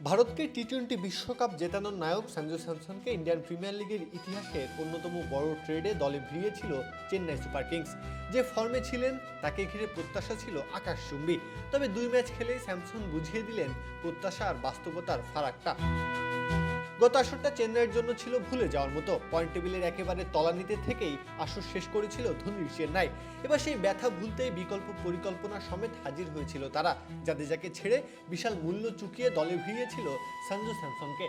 ভারতকে টি-20 বিশ্বকাপ জেতানোর নায়ক Sanju স্যামসনকে Indian premier লিগের ইতিহাসের অন্যতম বড় ট্রেডে দলে ভিড়িয়েছিল চেন্নাই সুপার কিংস। যে ফর্মে ছিলেন তাকে ঘিরে প্রত্যাশা ছিল আকাশচুম্বী। তবে 2 ম্যাচ খেলেই স্যামসন বুঝিয়ে দিলেন প্রত্যাশা আর বাস্তবতার ফারাকটা। গত আসরটা চেন্নাইয়ের জন্য ছিল ভুলে যাওয়ার মতো। পয়েন্ট টেবিলের একেবারে তলানিতে থেকেই আসর শেষ করেছিল ধোনির চেন্নাই। এবার সেই ব্যথা ভুলতেই বিকল্প পরিকল্পনা সমেত হাজির হয়েছিল তারা। জাদেজাকে ছেড়ে বিশাল মূল্য চুকিয়ে দলে ভিড়িয়েছিল সঞ্জু স্যামসনকে।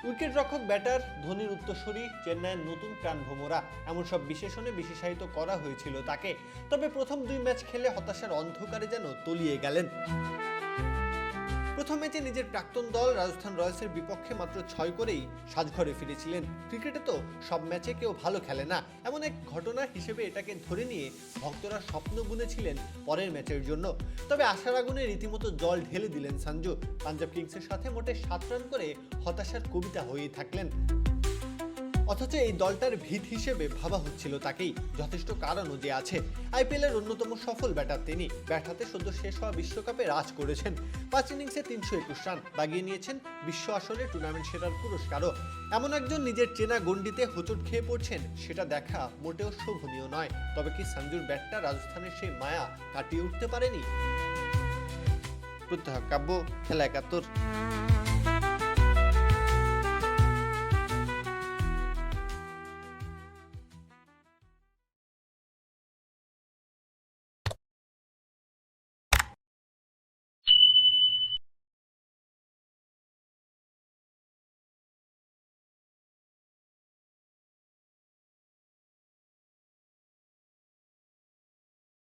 উইকেট রক্ষক ব্যাটার ধোনির উত্তরসূরি চেন্নাইয়ের নতুন প্রাণভোমরা, এমন সব বিশেষণে বিশেষায়িত করা হয়েছিল তাকে। তবে প্রথম 2 ম্যাচ খেলে হতাশার অন্ধকারে যেন তলিয়ে গেলেন। প্রথম ম্যাচে নিজের প্রাক্তন দল রাজস্থান রয়্যালসের বিপক্ষে মাত্র 6 করেই সাজঘরে ফিরেছিলেন। ক্রিকেটে তো সব ম্যাচে কেউ ভালো খেলে না, এমন এক ঘটনা হিসেবে এটাকে ধরে নিয়ে ভক্তরা স্বপ্ন বুনেছিলেন পরের ম্যাচের জন্য। তবে আশার আগুনে রীতিমতো জল ঢেলে দিলেন সঞ্জু। পাঞ্জাব কিংসের সাথে মোটে 7 রান করে হতাশার কবিতা হয়েই থাকলেন। অথচ এই দলটার ভিত হিসেবে ভাবা হচ্ছিল তাকেই। যথেষ্ট কারণও যে আছে। আইপিএলের অন্যতম সফল ব্যাটার তিনি। ব্যাট হাতে সদ্য শেষ হওয়া বিশ্বকাপে রাজ করেছেন। 5 ইনিংসে 321 রান বাগিয়ে নিয়েছেন বিশ্ব আসরে টুর্নামেন্ট সেরার পুরস্কারও। এমন একজন নিজের চেনা গণ্ডিতে হোঁচট খেয়ে পড়ছেন, সেটা দেখা মোটেও শোভনীয় নয়। তবে কি সঞ্জুর ব্যাটটা রাজস্থানের সেই মায়া কাটিয়ে উঠতে পারেনি? প্রত্যহ কাব্য, খেলা 71।